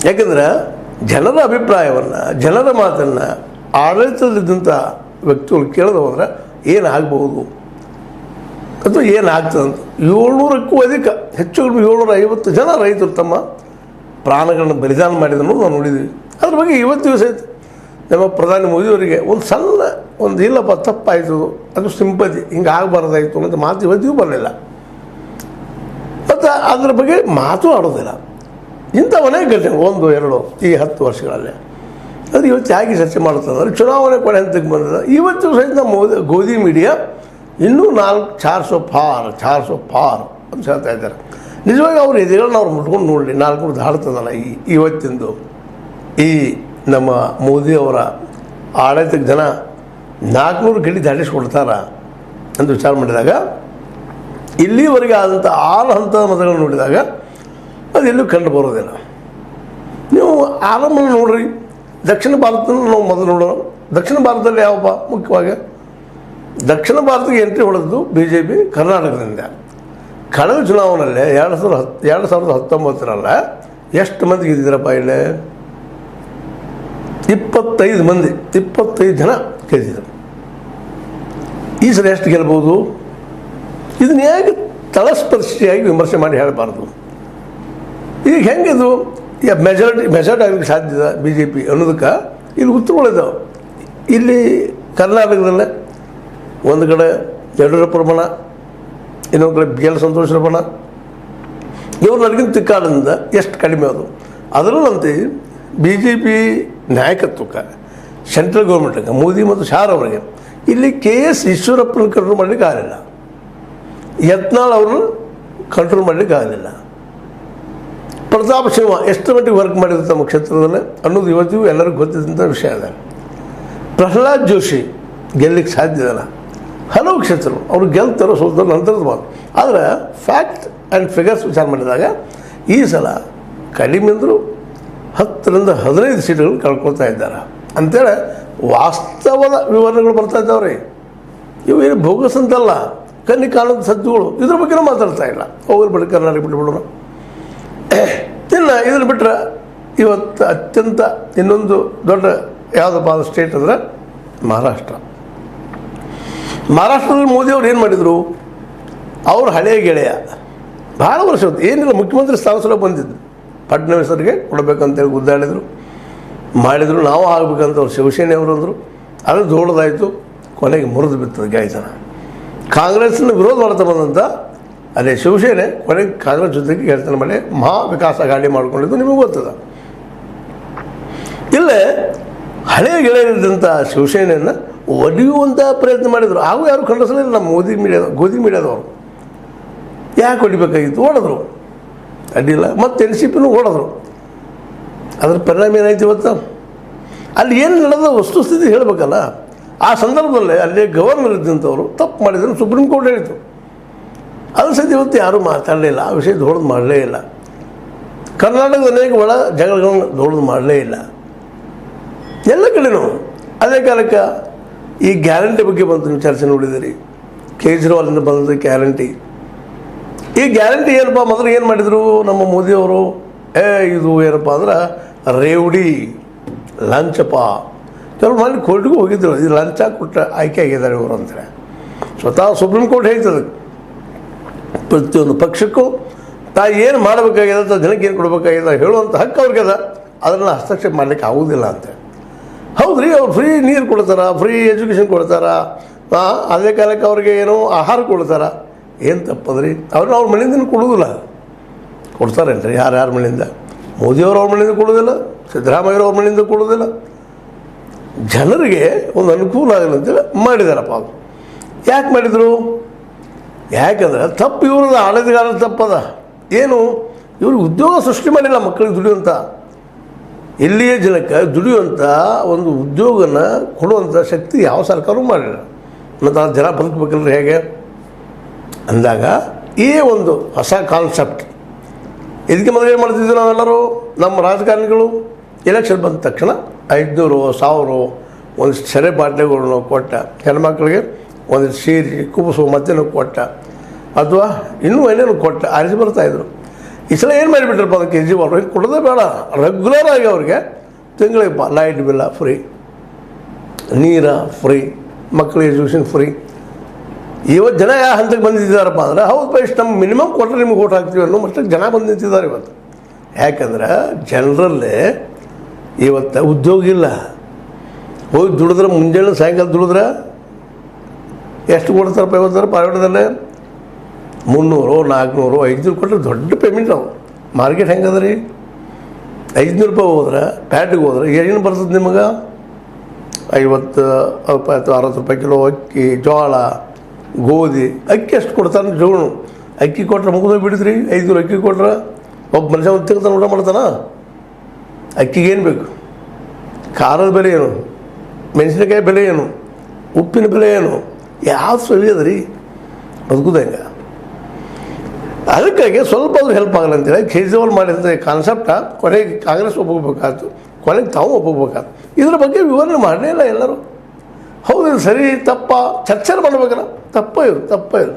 ಯಾಕಂದ್ರೆ ಜನರ ಅಭಿಪ್ರಾಯವನ್ನು, ಜನರ ಮಾತನ್ನು ಆಡಳಿತದಲ್ಲಿದ್ದಂಥ ವ್ಯಕ್ತಿಗಳು ಕೇಳದೆ ಹೋದ್ರೆ ಏನಾಗಬಹುದು ಅಥವಾ ಏನಾಗ್ತದಂತ 700ಕ್ಕೂ ಅಧಿಕ, ಹೆಚ್ಚು ಕಡಿಮೆ 750 ಜನ ರೈತರು ತಮ್ಮ ಪ್ರಾಣಗಳನ್ನು ಬಲಿದಾನ ಮಾಡಿದನ್ನು ನಾವು ನೋಡಿದ್ದೀವಿ. ಅದ್ರ ಬಗ್ಗೆ ಇವತ್ತು ದಿವಸ ನಮ್ಮ ಪ್ರಧಾನಿ ಮೋದಿಯವರಿಗೆ ಒಂದು ಸಣ್ಣ ಇಲ್ಲಪ್ಪ ತಪ್ಪಾಯಿತು, ಅದು ಸಿಂಪತಿ, ಹಿಂಗೆ ಆಗಬಾರ್ದಾಯಿತು ಅಂತ ಮಾತು ಇವತ್ತಿಗೂ ಬರಲಿಲ್ಲ. ಮತ್ತು ಅದ್ರ ಬಗ್ಗೆ ಮಾತು ಆಡೋದಿಲ್ಲ. ಇಂಥ ಅನೇಕ ಘಟನೆ 1, 2 ಈ 10 ವರ್ಷಗಳಲ್ಲೇ ಅದು ಇವತ್ತು ಯಾಕೆ ಚರ್ಚೆ ಮಾಡುತ್ತಂದ್ರೆ ಚುನಾವಣೆ ಕೊನೆ ಹಂತಕ್ಕೆ ಬಂದಿದೆ. ಇವತ್ತು ಸಹಿತ ಗೋಧಿ ಮೀಡಿಯಾ ಇನ್ನೂ 400 ಪಾರ್ ಅಂತ ಹೇಳ್ತಾ ಇದ್ದಾರೆ. ನಿಜವಾಗಿ ಅವ್ರ ಎದೆಗಳನ್ನ ಅವ್ರು ಮುಟ್ಕೊಂಡು ನೋಡಲಿ, 400 ದಾಡ್ತದಲ್ಲ ಇವತ್ತಿಂದು ಈ ನಮ್ಮ ಮೋದಿಯವರ ಆಡಳಿತಕ್ಕೆ ಜನ 400 ಗಡಿ ದಾಟಿಸ್ಕೊಡ್ತಾರ ಅಂತ ವಿಚಾರ ಮಾಡಿದಾಗ, ಇಲ್ಲಿವರೆಗೆ ಆದಂಥ 6 ಹಂತದ ಮತಗಳನ್ನು ನೋಡಿದಾಗ ಅದು ಎಲ್ಲೂ ಕಂಡು ಬರೋದಿಲ್ಲ. ನೀವು ಆರಂಭ ನೋಡ್ರಿ, ದಕ್ಷಿಣ ಭಾರತದಲ್ಲಿ ನಾವು ಮೊದಲು ನೋಡೋಣ. ದಕ್ಷಿಣ ಭಾರತದಲ್ಲಿ ಯಾವಪ್ಪ ಮುಖ್ಯವಾಗಿ ದಕ್ಷಿಣ ಭಾರತಕ್ಕೆ ಎಂಟ್ರಿ ಹೊಡೆದು BJP ಕರ್ನಾಟಕದಿಂದ. ಕಳೆದ ಚುನಾವಣೆಯಲ್ಲೇ 2019 ಎಷ್ಟು ಮಂದಿ ಗೆದ್ದಿದ್ರಪ್ಪ? ಇಲ್ಲೇ 25 ಜನ ಗೆದ್ದಿದ್ರು. ಈ ಸಲ ಎಷ್ಟು ಗೆಲ್ಬೋದು? ಇದನ್ನ ಹೇಗೆ ತಳಸ್ಪರ್ಶಿಯಾಗಿ ವಿಮರ್ಶೆ ಮಾಡಿ ಹೇಳಬಾರ್ದು. ಈಗ ಹೆಂಗಿದು ಮೆಜಾರಿಟಿ ಆಗಲಿಕ್ಕೆ ಸಾಧ್ಯದ BJP ಅನ್ನೋದಕ್ಕೆ ಇಲ್ಲಿ ಉತ್ತರಗಳಿದ್ದಾವೆ. ಇಲ್ಲಿ ಕರ್ನಾಟಕದಲ್ಲೇ ಒಂದು ಕಡೆ ಯಡಿಯೂರಪ್ಪರ ಬಣ, ಇನ್ನೊಂದು ಕಡೆ BL ಸಂತೋಷರ ಬಣ, ಇವ್ರು ನನಗಿಂತ ತಿಕ್ಕಾಡದಿಂದ ಎಷ್ಟು ಕಡಿಮೆ ಅದು. ಅದರಲ್ಲಂತೆ BJP ನಾಯಕತ್ವಕ್ಕೆ, ಸೆಂಟ್ರಲ್ ಗೌರ್ಮೆಂಟ್ಗೆ, ಮೋದಿ ಮತ್ತು ಶಾರ್ ಅವರಿಗೆ ಇಲ್ಲಿ KS ಈಶ್ವರಪ್ಪನ ಕಂಟ್ರೋಲ್ ಮಾಡಲಿಕ್ಕೆ ಆಗಲಿಲ್ಲ, ಯತ್ನಾಳ್ ಅವ್ರನ್ನ ಕಂಟ್ರೋಲ್ ಮಾಡಲಿಕ್ಕೆ ಆಗಲಿಲ್ಲ. ಪ್ರತಾಪ್ ಸಿಂಹ ಎಷ್ಟು ಮಟ್ಟಿಗೆ ವರ್ಕ್ ಮಾಡಿದ್ರು ತಮ್ಮ ಕ್ಷೇತ್ರದಲ್ಲಿ ಅನ್ನೋದು ಇವತ್ತಿಗೂ ಎಲ್ಲರಿಗೂ ಗೊತ್ತಿದ್ದಂಥ ವಿಷಯ ಅದ. ಪ್ರಹ್ಲಾದ್ ಜೋಶಿ ಗೆಲ್ಲಲಿಕ್ಕೆ ಸಾಧ್ಯ ಇದಲ್ಲ. ಹಲವು ಕ್ಷೇತ್ರಗಳು ಅವರು ಗೆಲ್ತಾರೋ ಸೋಲ್ತಾರೋ ನಂತರದ ಮಾತು. ಆದರೆ ಫ್ಯಾಕ್ಟ್ ಆ್ಯಂಡ್ ಫಿಗರ್ಸ್ ವಿಚಾರ ಮಾಡಿದಾಗ ಈ ಸಲ ಕಡಿಮೆ ಅಂದರೂ 10ರಿಂದ 15 ಸೀಟ್ಗಳು ಕಳ್ಕೊಳ್ತಾ ಇದ್ದಾರೆ ಅಂಥೇಳಿ ವಾಸ್ತವದ ವಿವರಣೆಗಳು ಬರ್ತಾ ಇದ್ದಾವ್ರಿ. ಇವು ಏನು ಬೋಗಸ್ ಅಂತಲ್ಲ, ಕಣ್ಣಿ ಕಾಣದ ಸದ್ದುಗಳು. ಇದ್ರ ಬಗ್ಗೆನೂ ಮಾತಾಡ್ತಾ ಇಲ್ಲ. ಹೋಗ್ಲಿ ಬಿಟ್ಟು ಕರ್ನಾಟಕ ಬಿಟ್ಬಿಡೋಣ. ಇನ್ನು ಇದನ್ನು ಬಿಟ್ಟರೆ ಇವತ್ತು ಅತ್ಯಂತ ಇನ್ನೊಂದು ದೊಡ್ಡ ಯಾವುದಪ್ಪ ಅದು ಸ್ಟೇಟ್ ಅಂದರೆ ಮಹಾರಾಷ್ಟ್ರ. ಮಹಾರಾಷ್ಟ್ರದಲ್ಲಿ ಮೋದಿಯವ್ರು ಏನು ಮಾಡಿದರು? ಅವ್ರ ಹಳೆಯ ಗೆಳೆಯ ಭಾಳ ವರ್ಷ ಏನಿಲ್ಲ, ಮುಖ್ಯಮಂತ್ರಿ ಸ್ಥಾನ ಸಲ ಬಂದಿದ್ದು ಫಡ್ನವೀಸರಿಗೆ ಕೊಡಬೇಕಂತೇಳಿ ಗುದ್ದಾಡಿದರು, ಮಾಡಿದರು. ನಾವು ಆಗಬೇಕಂತ ಅವ್ರು ಶಿವಸೇನೆಯವರು ಅಂದರು. ಅದು ದೊಡ್ಡದಾಯಿತು, ಕೊನೆಗೆ ಮುರಿದು ಬಿತ್ತದ ಗಾಯತನ. ಕಾಂಗ್ರೆಸ್ನ ವಿರೋಧ ಮಾಡ್ತಾ ಬಂದಂಥ ಅದೇ ಶಿವಸೇನೆ ಕೊನೆಗೆ ಕಾಂಗ್ರೆಸ್ ಜೊತೆಗೆ ಗೆಳೆತನ ಮಾಡಿ ಮಹಾ ವಿಕಾಸ ಗಾಡಿ ಮಾಡ್ಕೊಂಡಿದ್ದು ನಿಮಗೆ ಗೊತ್ತದ. ಇಲ್ಲೇ ಹಳೆಯ ಗೆಳೆಯರಿದ್ದಂಥ ಶಿವಸೇನೆಯನ್ನು ಒಡೆಯುವಂಥ ಪ್ರಯತ್ನ ಮಾಡಿದರು. ಹಾಗೂ ಯಾರು ಖಂಡಿಸಲಿಲ್ಲ ನಮ್ಮ ಗೋಧಿ ಮೀಡಿಯಾದವರು. ಯಾಕೆ ಹೊಡಿಬೇಕಾಗಿತ್ತು? ಓಡಿದ್ರು, ಅಡ್ಡಿಲ್ಲ. ಮತ್ತು NCPನೂ ಓಡಿದ್ರು. ಅದ್ರ ಪರಿಣಾಮ ಏನಾಯ್ತು ಇವತ್ತು? ಅಲ್ಲಿ ಏನು ನಡೆದ ವಸ್ತುಸ್ಥಿತಿ ಹೇಳಬೇಕಲ್ಲ. ಆ ಸಂದರ್ಭದಲ್ಲೇ ಅಲ್ಲಿ ಗವರ್ನರ್ ಇದ್ದಂಥವ್ರು ತಪ್ಪು ಮಾಡಿದ್ರು, ಸುಪ್ರೀಂ ಕೋರ್ಟ್ ಹೇಳಿತು. ಅದ್ರ ಸಹಿತ ಇವತ್ತು ಯಾರೂ ಮಾತಾಡಲಿಲ್ಲ, ಆ ವಿಷಯ ದೊಡ್ಡದು ಮಾಡಲೇ ಇಲ್ಲ. ಕರ್ನಾಟಕದ ಅನೇಕ ಒಳ ಜಗಳಗಳನ್ನು ದೊಡ್ಡದು ಮಾಡಲೇ ಇಲ್ಲ ಎಲ್ಲ ಕಡೆನೂ. ಅದೇ ಕಾಲಕ್ಕೆ ಈ ಗ್ಯಾರಂಟಿ ಬಗ್ಗೆ ಬಂತು, ಚರ್ಚೆ ನೋಡಿದಿರಿ. ಕೇಜ್ರಿವಾಲಿಂದ ಬಂದದ್ದು ಗ್ಯಾರಂಟಿ. ಈ ಗ್ಯಾರಂಟಿ ಏನಪ್ಪ ಮೊದಲು ಏನು ಮಾಡಿದರು ನಮ್ಮ ಮೋದಿಯವರು? ಇದು ಏನಪ್ಪ ಅಂದ್ರೆ ರೇವಡಿ ಲಂಚಪ್ಪ. ಕೆಲವು ಮಾಡಿ ಕೋರ್ಟ್ಗೂ ಹೋಗಿದ್ರು, ಇದು ಲಂಚ ಕೊಟ್ಟ ಆಯ್ಕೆ ಆಗಿದ್ದಾರೆ ಇವರು ಅಂತೇಳಿ. ಸ್ವತಃ ಸುಪ್ರೀಂ ಕೋರ್ಟ್ ಹೇಳ್ತದೆ ಪ್ರತಿಯೊಂದು ಪಕ್ಷಕ್ಕೂ ಏನು ಮಾಡಬೇಕಾಗಿದೆ, ಜನಕ್ಕೆ ಏನು ಕೊಡಬೇಕಾಗಿದೆ ಹೇಳುವಂಥ ಹಕ್ಕು ಅವ್ರಿಗದ. ಅದನ್ನು ಹಸ್ತಕ್ಷೇಪ ಮಾಡಲಿಕ್ಕೆ ಆಗೋದಿಲ್ಲ ಅಂತ. ಹೌದ್ರಿ, ಅವ್ರು ಫ್ರೀ ನೀರು ಕೊಡ್ತಾರ, ಫ್ರೀ ಎಜುಕೇಷನ್ ಕೊಡ್ತಾರ, ಅದೇ ಕಾಲಕ್ಕೆ ಅವ್ರಿಗೆ ಏನೋ ಆಹಾರ ಕೊಡ್ತಾರ. ಏನು ತಪ್ಪದ್ರಿ? ಅವ್ರನ್ನ ಅವ್ರ ಮನೆಯಿಂದ ಕೊಡೋದಿಲ್ಲ. ಕೊಡ್ತಾರೇನ್ರಿ? ಯಾರ್ಯಾರ ಮನೆಯಿಂದ? ಮೋದಿಯವರು ಅವ್ರ ಮನೆಯಿಂದ ಕೊಡೋದಿಲ್ಲ, ಸಿದ್ದರಾಮಯ್ಯವ್ರು ಅವ್ರ ಮನೆಯಿಂದ ಕೊಡೋದಿಲ್ಲ. ಜನರಿಗೆ ಒಂದು ಅನುಕೂಲ ಆಗಲ್ಲ ಅಂತೇಳಿ ಮಾಡಿದಾರಪ್ಪ. ಅದು ಯಾಕೆ ಮಾಡಿದರು? ಯಾಕಂದ್ರೆ ತಪ್ಪು ಇವ್ರದ್ದು, ಆಡಳಿತಗಾರರ ತಪ್ಪದ. ಏನು? ಇವರು ಉದ್ಯೋಗ ಸೃಷ್ಟಿ ಮಾಡಿಲ್ಲ ಮಕ್ಕಳಿಗೆ ದುಡಿಯುವಂಥ, ಇಲ್ಲಿಯೇ ಜನಕ್ಕೆ ದುಡಿಯುವಂಥ ಒಂದು ಉದ್ಯೋಗನ ಕೊಡುವಂಥ ಶಕ್ತಿ ಯಾವ ಸರ್ಕಾರವೂ ಮಾಡಿಲ್ಲ. ಮತ್ತು ಆ ಜನ ಬದುಕಬೇಕಲ್ರಿ ಹೇಗೆ ಅಂದಾಗ ಈ ಒಂದು ಹೊಸ ಕಾನ್ಸೆಪ್ಟ್. ಇದಕ್ಕೆ ಮೊದಲು ಏನು ಮಾಡ್ತಿದ್ವಿ ನಾವೆಲ್ಲರೂ? ನಮ್ಮ ರಾಜಕಾರಣಿಗಳು ಎಲೆಕ್ಷನ್ ಬಂದ ತಕ್ಷಣ 500, 1000 ಒಂದು ಸೆರೆ ಬಾಟ್ಲಿಗಳನ್ನು ಕೊಟ್ಟ, ಹೆಣ್ಮಕ್ಳಿಗೆ ಒಂದು ಸೀರೆ ಕುಬಸು ಮತ್ತೇನು ಕೊಟ್ಟ, ಅಥವಾ ಇನ್ನೂ ಏನೇನು ಕೊಟ್ಟ ಆರಿಸಿ ಬರ್ತಾಯಿದ್ರು. ಈ ಸಲ ಏನು ಮಾಡಿಬಿಟ್ರಪ್ಪ ಅದು ಕೇಜ್ರಿವಾಲ್ ಹಿಂಗೆ ಕೊಡೋದೇ ಬೇಡ, ರೆಗ್ಯುಲರ್ ಆಗಿ ಅವ್ರಿಗೆ ತಿಂಗಳಿಗೆ ಲೈಟ್ ಬಿಲ್ಲ ಫ್ರೀ, ನೀರ ಫ್ರೀ, ಮಕ್ಕಳ ಎಜುಕೇಷನ್ ಫ್ರೀ. ಇವತ್ತು ಜನ ಯಾವ ಹಂತಕ್ಕೆ ಬಂದಿದ್ದಾರಪ್ಪ ಅಂದರೆ ಹೌದು ಇಷ್ಟು ನಮ್ಮ ಮಿನಿಮಮ್ ಕೊಟ್ಟರೆ ನಿಮ್ಗೆ ಓಟ್ ಹಾಕ್ತೀವಿ ಅನ್ನೋ ಮಟ್ಟಕ್ಕೆ ಜನ ಬಂದು ನಿಂತಿದ್ದಾರೆ ಇವತ್ತು. ಯಾಕಂದ್ರೆ ಜನರಲ್ಲೇ ಇವತ್ತು ಉದ್ಯೋಗ ಇಲ್ಲ. ಹೋಗಿ ದುಡಿದ್ರೆ ಮುಂಜಾನೆ ಸಾಯಂಕಾಲ ದುಡಿದ್ರೆ ಎಷ್ಟು ಕೊಡ್ತಾರಪ್ಪ ಇವತ್ತರ ಪ್ರೈವೇಟ್ದಲ್ಲೇ 300, 400, 500 ಕೊಟ್ಟರೆ ದೊಡ್ಡ ಪೇಮೆಂಟ್ ನಾವು. ಮಾರ್ಕೆಟ್ ಹೆಂಗದ ರೀ? 500 ರೂಪಾಯಿ ಹೋದ್ರೆ ಪ್ಯಾಟಿಗೆ ಹೋದ್ರೆ ಏನು ಬರ್ತದೆ ನಿಮಗೆ? 50 ರೂಪಾಯಿ ಅಥವಾ 60 ರೂಪಾಯಿ ಕಿಲೋ ಅಕ್ಕಿ, ಜೋಳ, ಗೋಧಿ. ಅಕ್ಕಿ ಎಷ್ಟು ಕೊಡ್ತಾನೆ ಜೋಳ? ಅಕ್ಕಿ ಕೊಟ್ರೆ ಮುಗಿದೋಗಿ ಬಿಡಿದ್ರಿ. 500 ಅಕ್ಕಿ ಕೊಟ್ರೆ ಒಬ್ಬ ಮನುಷ್ಯ ಒಂದು ತಿಂಗ್ತಾನೆ ಊಟ ಮಾಡ್ತಾನ? ಅಕ್ಕಿಗೇನು ಬೇಕು? ಖಾರದ ಬೆಲೆ ಏನು? ಮೆಣಸಿನಕಾಯಿ ಬೆಲೆ ಏನು? ಉಪ್ಪಿನ ಬೆಲೆ ಏನು? ಯಾವ್ದು ಸರಿ ಅದ ರೀ ಬದುಕುದ ಹೆಂಗೆ? ಅದಕ್ಕಾಗಿ ಸ್ವಲ್ಪ ಅವ್ರು ಹೆಲ್ಪ್ ಆಗಲ್ಲ ಅಂತೇಳಿ ಕೇಜ್ರಿವಾಲ್ ಮಾಡಿದಂಥ ಕಾನ್ಸೆಪ್ಟ ಕೊನೆಗೆ ಕಾಂಗ್ರೆಸ್ ಒಪ್ಕೋಬೇಕಾಯ್ತು, ಕೊನೆಗೆ ತಾವು ಒಪ್ಕೋಬೇಕಾಯ್ತು. ಇದ್ರ ಬಗ್ಗೆ ವಿವರಣೆ ಮಾಡಲೇ ಇಲ್ಲ ಎಲ್ಲರೂ. ಹೌದು ಇದು ಸರಿ ತಪ್ಪ ಚರ್ಚೆ ಮಾಡಬೇಕಲ್ಲ. ತಪ್ಪ ಇದು.